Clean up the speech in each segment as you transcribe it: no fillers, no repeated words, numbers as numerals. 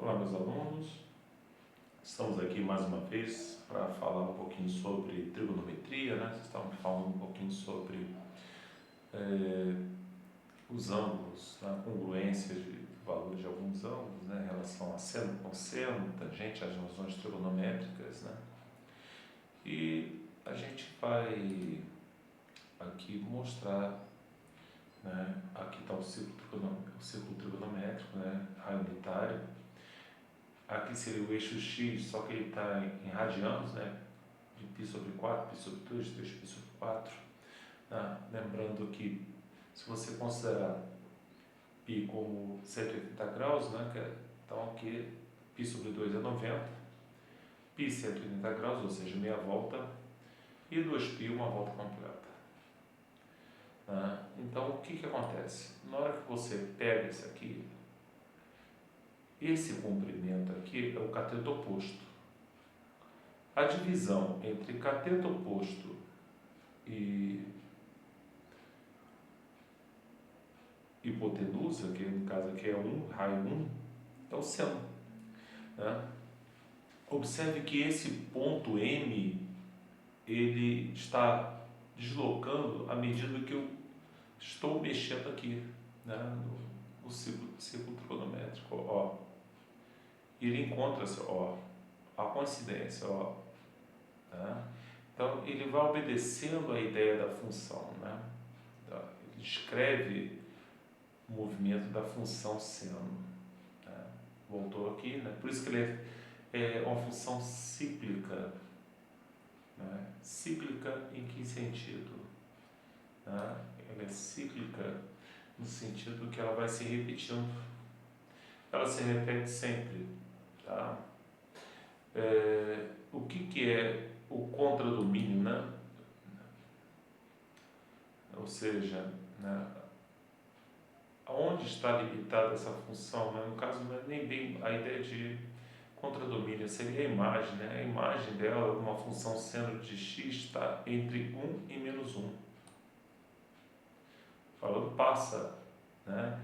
Olá, meus alunos. Estamos aqui mais uma vez para falar um pouquinho sobre trigonometria, né? Vocês estavam falando um pouquinho sobre os ângulos, a congruência de valores de alguns ângulos, né? Em relação a seno, cosseno, tangente, as noções trigonométricas, né? E a gente vai aqui mostrar, né? Aqui está o círculo trigonométrico, né? Raio unitário. Aqui seria o eixo X, só que ele está em radianos, né? De π sobre 4, π sobre 2, 3π sobre 4. Lembrando que, se você considerar π como 180 graus, né? Então aqui π sobre 2 é 90, π 180 graus, ou seja, meia volta, e 2π uma volta completa. Então o que acontece? Na hora que você pega isso aqui, esse comprimento aqui é o cateto oposto. A divisão entre cateto oposto e hipotenusa, que no caso aqui é 1, raio 1, é o seno. Observe que esse ponto M, ele está deslocando à medida que eu estou mexendo aqui, né, no círculo trigonométrico. Ó. Ele encontra-se, a coincidência, tá? Então ele vai obedecendo a ideia da função, né? Ele descreve o movimento da função seno, né? Voltou aqui, né? Por isso que ele é uma função cíclica, né? Cíclica em que sentido? Ela é cíclica no sentido que ela vai se repetindo, ela se repete sempre, tá? O que é o contradomínio, né? Ou seja, né, onde está limitada essa função, né? No caso, não é nem bem a ideia de contradomínio, seria a imagem, né? A imagem dela, uma função seno de x, está entre 1 e menos 1. O valor passa, né?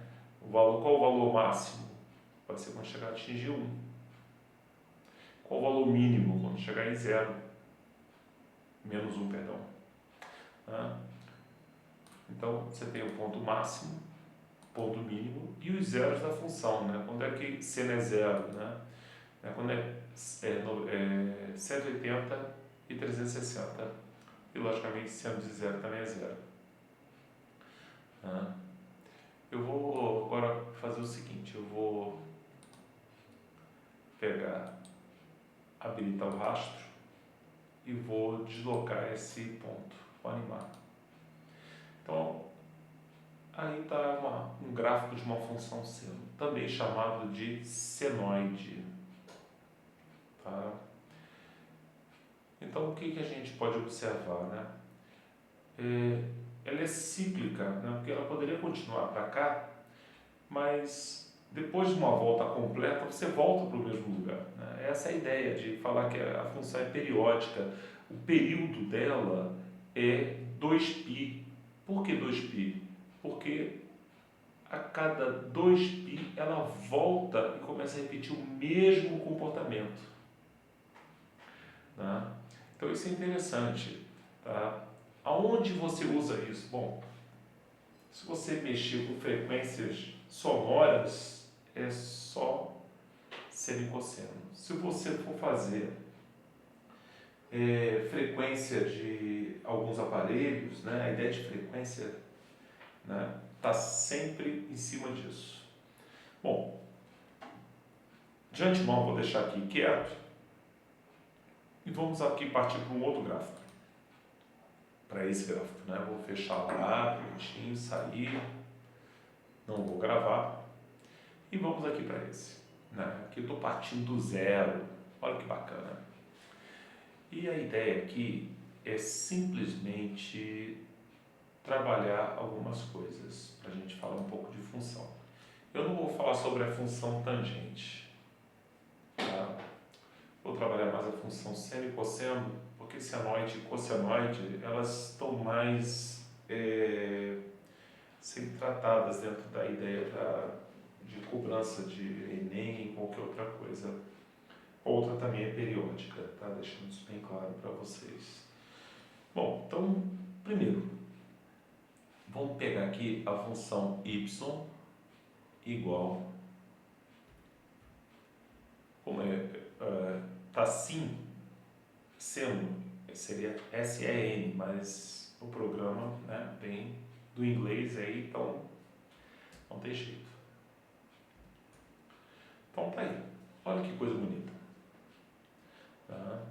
Qual o valor máximo? Pode ser quando chegar a atingir 1. Qual o valor mínimo? Quando chegar em 0. Menos 1, perdão. Então, você tem o ponto máximo, ponto mínimo e os zeros da função, né? Quando é que seno é 0, né? Quando é 180 e 360. E, logicamente, seno de 0 também é 0. Eu vou agora fazer o seguinte, eu vou habilitar o rastro e vou deslocar esse ponto, vou animar. Então, aí está um gráfico de uma função seno, também chamado de senoide. Tá? Então, o que a gente pode observar, né? Ela é cíclica, né? Porque ela poderia continuar para cá, mas depois de uma volta completa, você volta para o mesmo lugar, né? Essa é a ideia de falar que a função é periódica. O período dela é 2π. Por que 2π? Porque a cada 2π ela volta e começa a repetir o mesmo comportamento. Tá? Então isso é interessante. Tá? Aonde você usa isso? Bom, se você mexer com frequências sonoras, é só seno e cosseno. Se você for fazer frequência de alguns aparelhos, né, a ideia de frequência, né, está sempre em cima disso. Bom, de antemão vou deixar aqui quieto e vamos aqui partir para um outro gráfico. Para esse gráfico, né? Vou fechar lá, bonitinho, sair, não vou gravar e vamos aqui para esse, né? Aqui eu estou partindo do zero, olha que bacana. E a ideia aqui é simplesmente trabalhar algumas coisas para a gente falar um pouco de função. Eu não vou falar sobre a função tangente, tá? Vou trabalhar mais a função seno e cosseno, porque senoide e cossenoide, elas estão mais sendo tratadas dentro da ideia de cobrança de Enem, em qualquer qualquer outra coisa. Outra também é periódica, tá? Deixando isso bem claro para vocês. Bom, então, primeiro, vamos pegar aqui a função y igual, como está assim, sendo, seria SEN, mas o programa, né, vem do inglês aí, então não tem jeito. Então tá aí, olha que coisa bonita. Tá?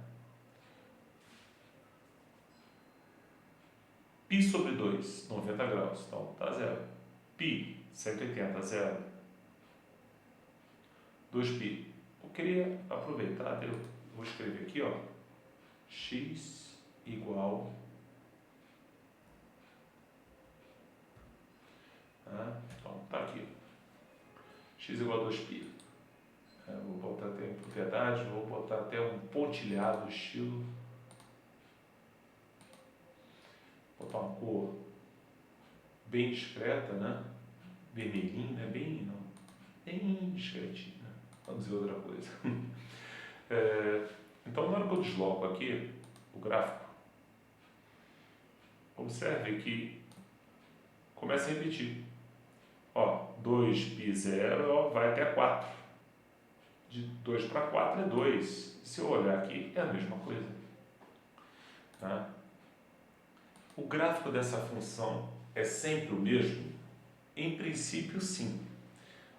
Π sobre 2, 90 graus, então tá zero. Π, 180, zero. 2π. Eu queria aproveitar, eu vou escrever aqui, ó, x igual, tá? Então tá aqui, x igual a 2π. Vou botar até em propriedade, vou botar até um pontilhado estilo, botar uma cor bem discreta, né? Vermelhinho, né? Bem discretinho, né? Vamos dizer outra coisa. Então, na hora que eu desloco aqui o gráfico, observe que começa a repetir. Ó, 2π 0, ó, vai até 4. De 2 para 4 é 2. Se eu olhar aqui, é a mesma coisa. Tá? O gráfico dessa função é sempre o mesmo? Em princípio, sim.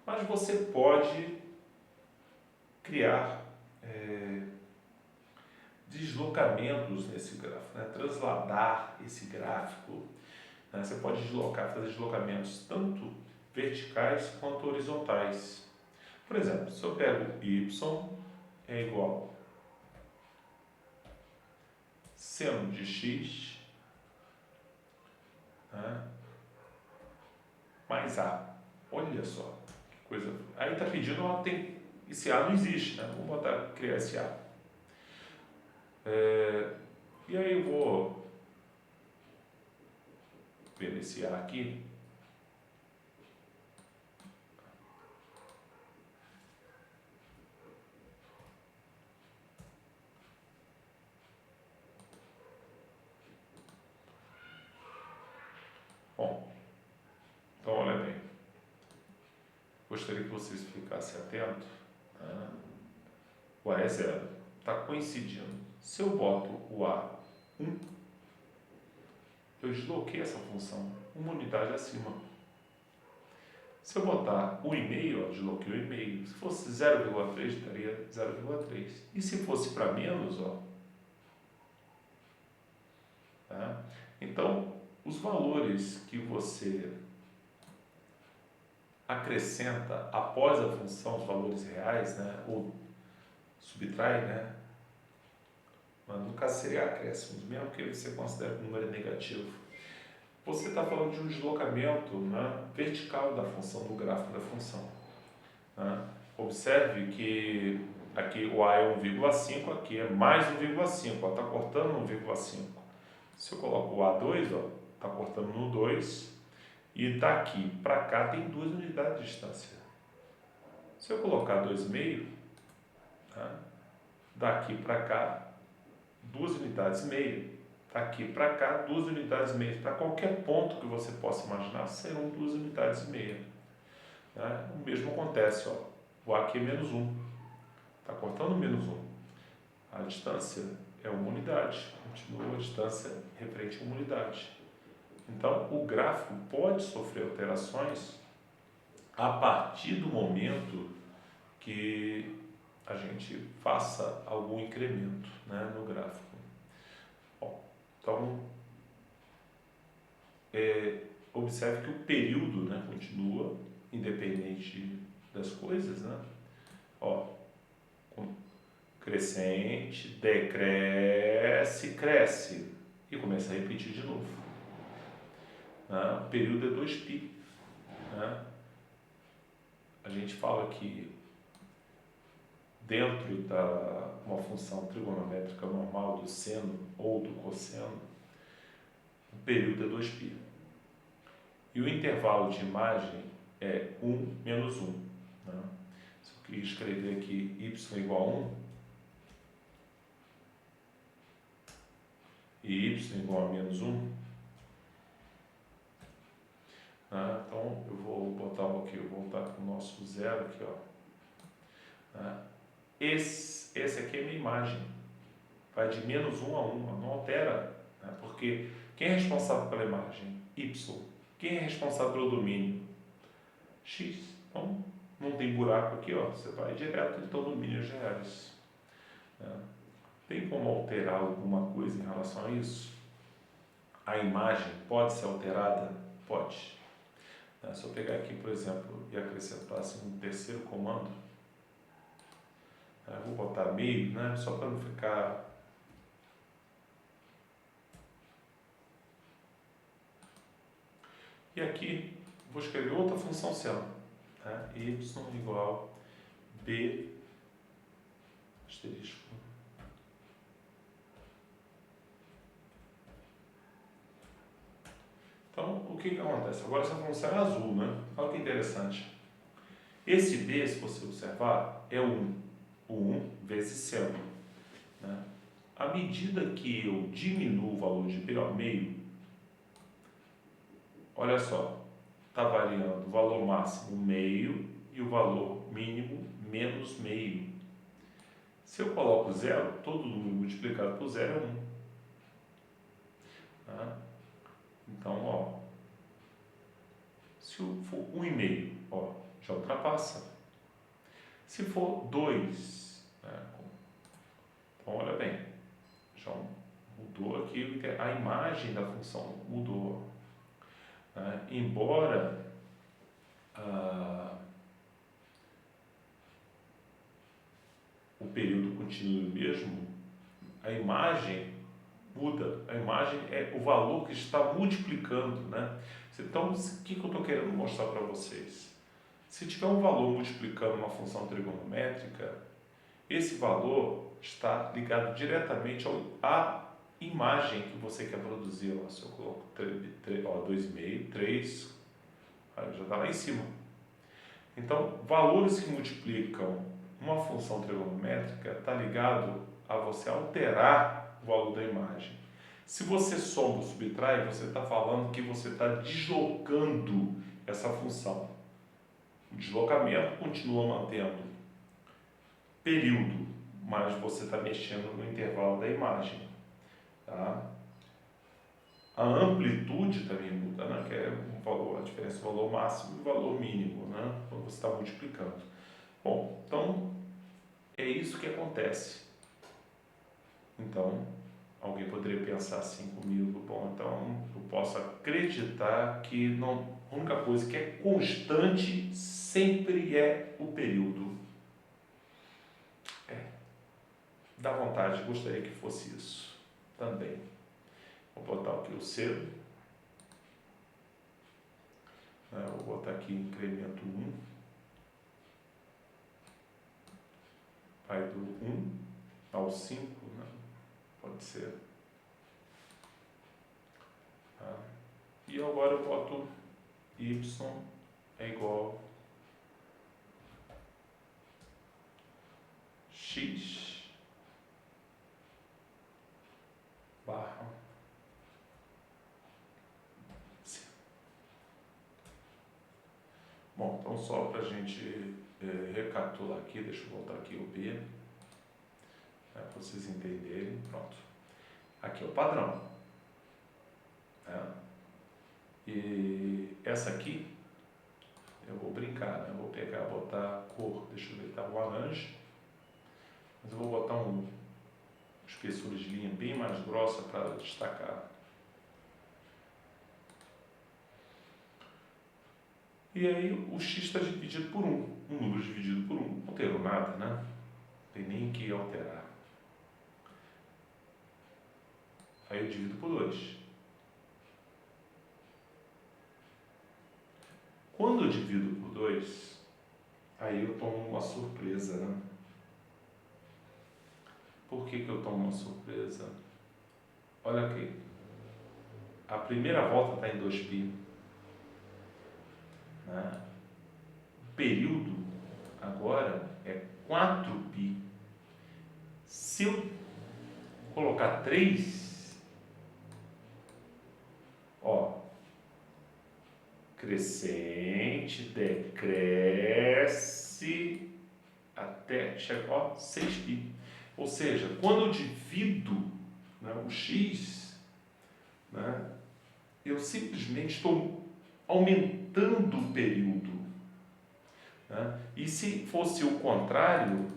Mas você pode criar deslocamentos nesse gráfico, né? Transladar esse gráfico. Né? Você pode fazer deslocamentos tanto verticais quanto horizontais. Por exemplo, se eu pego y é igual seno de x, né, mais a. Olha só que coisa. Aí está pedindo, ó, esse a não existe, né? Vamos criar esse a. E aí eu vou ver esse a aqui. Bom, então olha bem. Gostaria que vocês ficassem atentos. Tá? O a é 0. Está coincidindo. Se eu boto o a 1, eu desloquei essa função uma unidade acima. Se eu botar 1,5, ó, desloquei o 1,5. Se fosse 0,3, estaria 0,3. E se fosse para menos, ó. Tá? Então, os valores que você acrescenta após a função, os valores reais, né, ou subtrai, né, mas no caso seria acréscimos, mesmo que você considere o número negativo. Você está falando de um deslocamento, né, vertical da função, do gráfico da função. Né? Observe que aqui o a é 1,5, aqui é mais 1,5, está cortando 1,5. Se eu coloco o A2, está cortando no 2, e daqui para cá tem 2 unidades de distância. Se eu colocar 2,5, tá? Daqui para cá, 2 unidades e meia. Daqui para cá, 2 unidades e meia. Para qualquer ponto que você possa imaginar, serão 2 unidades e meia. Né? O mesmo acontece, ó. O A aqui é menos 1. Está cortando menos 1. A distância é uma unidade. Continua a distância referente a uma unidade. Então, o gráfico pode sofrer alterações a partir do momento que a gente faça algum incremento, né, no gráfico. Bom, então, observe que o período, né, continua independente das coisas, né? Ó, crescente, decresce, cresce e começa a repetir de novo. Né? O período é 2π. Né? A gente fala que dentro da uma função trigonométrica normal do seno ou do cosseno, o período é 2π. E o intervalo de imagem é 1 menos 1. Né? Se eu queria escrever aqui y igual a 1 e y igual a menos 1, né? Então eu vou botar aqui, eu vou voltar para o nosso zero aqui, ó. Né? Esse aqui é a minha imagem, vai de menos 1 a 1, não altera, né? Porque quem é responsável pela imagem? Y. Quem é responsável pelo domínio? X. Então não tem buraco aqui, ó. Você vai direto então domínios reais. Né? Tem como alterar alguma coisa em relação a isso? A imagem pode ser alterada? Pode. Se eu pegar aqui, por exemplo, e acrescentar assim, um terceiro comando, vou botar meio, né, só para não ficar... E aqui, vou escrever outra função cell, né, y igual b asterisco. Então, o que acontece? Agora essa função é azul, né? Olha que interessante. Esse b, se você observar, é 1. O 1 vezes céu. Né? À medida que eu diminuo o valor de b ao meio, olha só, está variando o valor máximo meio e o valor mínimo menos meio. Se eu coloco zero, todo número multiplicado por zero é 1. Né? Então, ó, se for 1,5, ó, já ultrapassa. Se for 2, né? Então olha bem, já mudou aqui, a imagem da função mudou. Né? Embora o período continue o mesmo, a imagem muda. A imagem é o valor que está multiplicando. Né? Então, o que eu estou querendo mostrar para vocês? Se tiver um valor multiplicando uma função trigonométrica, esse valor está ligado diretamente à imagem que você quer produzir. Ó, se eu coloco 2,5, 3, já está lá em cima. Então, valores que multiplicam uma função trigonométrica está ligado a você alterar o valor da imagem. Se você soma ou subtrai, você está falando que você está deslocando essa função. O deslocamento continua mantendo período, mas você está mexendo no intervalo da imagem. Tá? A amplitude também muda, né? Que é um valor, a diferença do valor máximo e o valor mínimo, né? Quando você está multiplicando. Bom, então é isso que acontece. Então, alguém poderia pensar assim comigo, bom, então eu posso acreditar que não, a única coisa que é constante sempre é o período. Dá vontade, gostaria que fosse isso também. Vou botar aqui o cedo. Vou botar aqui incremento 1. Vai do 1 ao 5, né? Pode ser. E agora eu boto y é igual x barra c. Bom, então só para a gente recapitular aqui, deixa eu voltar aqui o b, para vocês entenderem. Pronto. Aqui é o padrão. Né? E essa aqui, eu vou brincar, né? Eu vou pegar, botar cor, deixa eu ver, tá um laranja, mas eu vou botar uma espessura de linha bem mais grossa para destacar. E aí o x está dividido por 1. Um número dividido por 1. Não alterou nada, né? Não tem nem que alterar. Aí eu divido por 2. Quando eu divido por 2, aí eu tomo uma surpresa, né? Por que eu tomo uma surpresa? Olha aqui. A primeira volta está em 2π. Né? O período agora é 4π. Se eu colocar 3, ó, crescente, decresce, até chegar, ó, 6π. Ou seja, quando eu divido, né, o x, né, eu simplesmente estou aumentando o período. Né? E se fosse o contrário,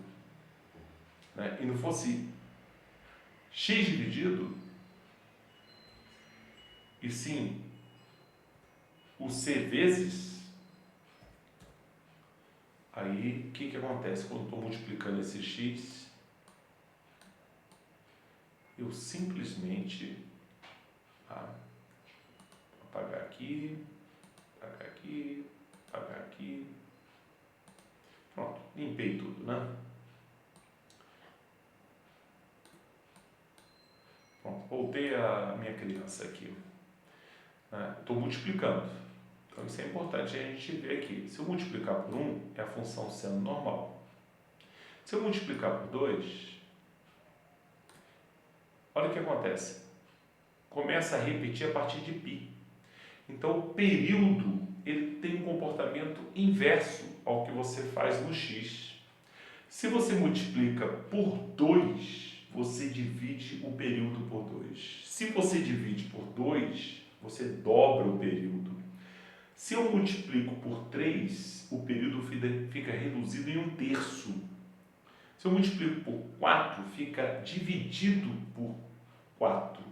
né, e não fosse x dividido, e sim o c vezes, aí o que acontece quando estou multiplicando esse x? Eu simplesmente apagar aqui, apagar aqui, apagar aqui. Pronto, limpei tudo, né? Pronto, voltei a minha criança aqui. Estou multiplicando. Então isso é importante a gente ver aqui. Se eu multiplicar por 1, é a função seno normal. Se eu multiplicar por 2, olha o que acontece. Começa a repetir a partir de π. Então o período ele tem um comportamento inverso ao que você faz no x. Se você multiplica por 2, você divide o período por 2. Se você divide por 2, você dobra o período. Se eu multiplico por 3, o período fica reduzido em 1/3. Se eu multiplico por 4, fica dividido por 4.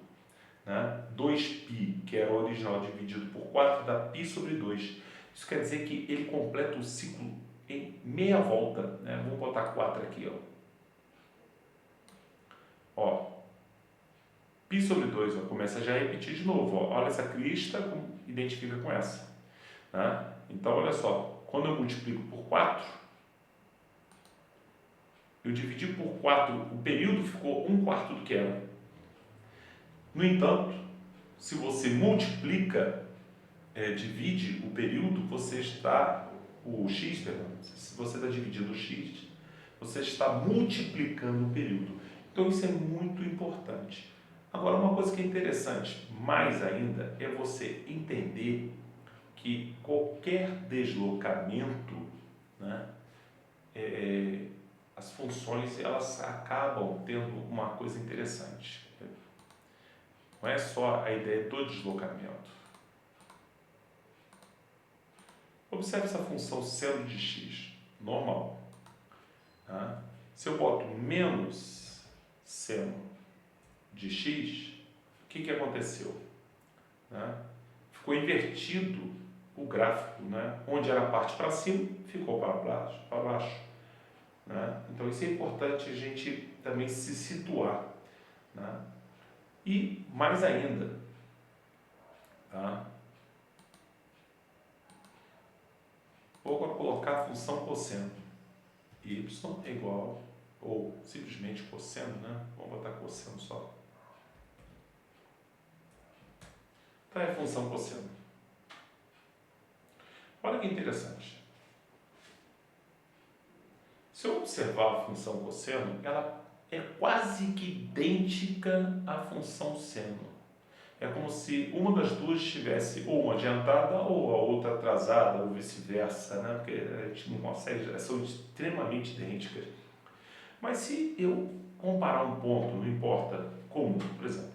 Né? 2π, que era o original, dividido por 4, dá π sobre 2. Isso quer dizer que ele completa o ciclo em meia volta. Né? Vamos botar 4 aqui. Ó, π sobre 2, ó, começa já a repetir de novo. Ó. Olha essa crista, identifica com essa. Né? Então, olha só, quando eu multiplico por 4, eu dividi por 4, o período ficou 1/4 do que era. No entanto, se você multiplica, divide o período, você está, o x, perdão, se você está dividindo o x, você está multiplicando o período. Então, isso é muito importante. Agora, uma coisa que é interessante, mais ainda, é você entender que qualquer deslocamento, né, as funções elas acabam tendo uma coisa interessante. Não é só a ideia do deslocamento. Observe essa função seno de x, normal. Tá? Se eu boto menos seno de x, o que aconteceu? Né? Ficou invertido o gráfico, né? Onde era a parte para cima, ficou para baixo. Né? Então isso é importante a gente também se situar. Né? E mais ainda, tá? Vou agora colocar a função cosseno. Y é igual, ou simplesmente cosseno, né? Vamos botar cosseno só. Então é a função cosseno. Olha que interessante. Se eu observar a função cosseno, ela é quase que idêntica à função seno. É como se uma das duas estivesse ou uma adiantada ou a outra atrasada, ou vice-versa, né? Porque a gente não consegue, elas são extremamente idênticas. Mas se eu comparar um ponto, não importa como, por exemplo,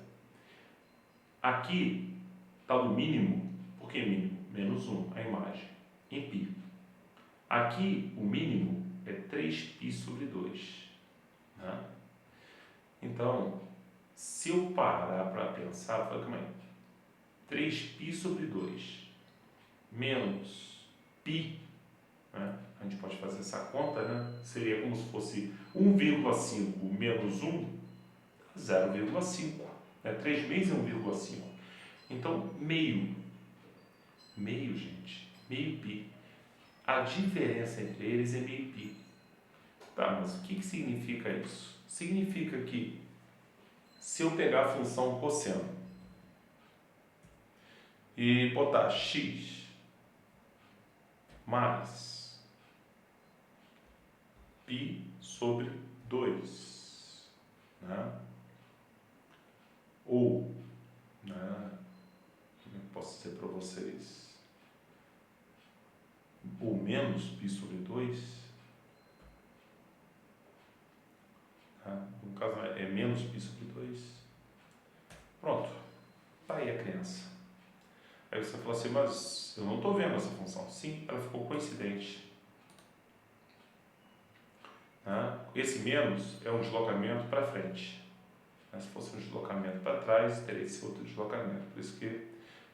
aqui está o mínimo, por que mínimo? Menos 1, a imagem, em π. Aqui o mínimo é 3π sobre 2. Né? Então, se eu parar para pensar, eu falo, calma aí, 3π sobre 2 menos π, né? A gente pode fazer essa conta, né? Seria como se fosse 1,5 menos 1, 0,5. Né? 3 meses é 1,5. Então, meio, gente, meio π. A diferença entre eles é meio π. Tá, mas o que significa isso? Significa que se eu pegar a função cosseno e botar x mais π sobre 2. Né? Ou, né, como eu posso dizer para vocês? Ou menos π sobre 2. Tá? No caso é menos π sobre 2. Pronto. Está aí a criança. Aí você fala assim, mas eu não estou vendo essa função. Sim, ela ficou coincidente. Tá? Esse menos é um deslocamento para frente. Se fosse um deslocamento para trás, teria esse outro deslocamento. Por isso que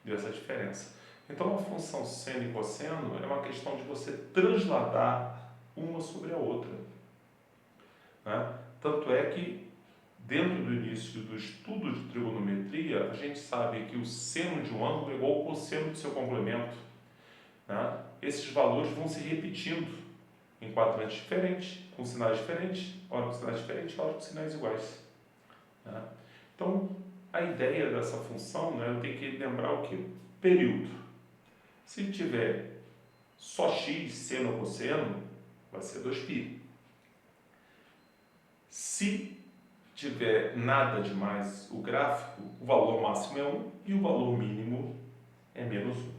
deu essa diferença. Então, a função seno e cosseno é uma questão de você transladar uma sobre a outra. Né? Tanto é que, dentro do início do estudo de trigonometria, a gente sabe que o seno de um ângulo é igual ao cosseno do seu complemento. Né? Esses valores vão se repetindo em quadrantes diferentes, com sinais diferentes, hora com sinais diferentes, hora com sinais iguais. Né? Então, a ideia dessa função, né, eu tenho que lembrar o quê? Período. Se tiver só x, seno ou cosseno, vai ser 2π. Se tiver nada demais o gráfico, o valor máximo é 1 e o valor mínimo é menos 1.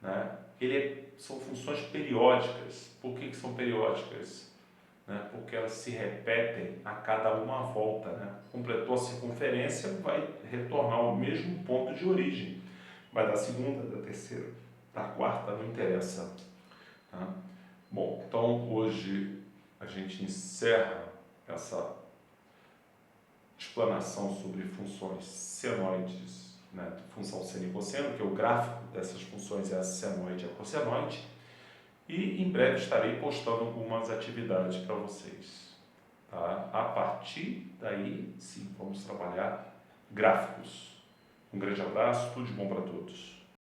Né? São funções periódicas. Por que são periódicas? Né? Porque elas se repetem a cada uma volta. Né? Completou a circunferência, vai retornar ao mesmo ponto de origem. Vai da segunda, da terceira, da quarta, não interessa. Tá? Bom, então hoje a gente encerra essa explanação sobre funções senoides, né? Função seno e cosseno, que é o gráfico dessas funções é a senoide e a cossenoide. E em breve estarei postando algumas atividades para vocês. Tá? A partir daí, sim, vamos trabalhar gráficos. Um grande abraço, tudo de bom para todos.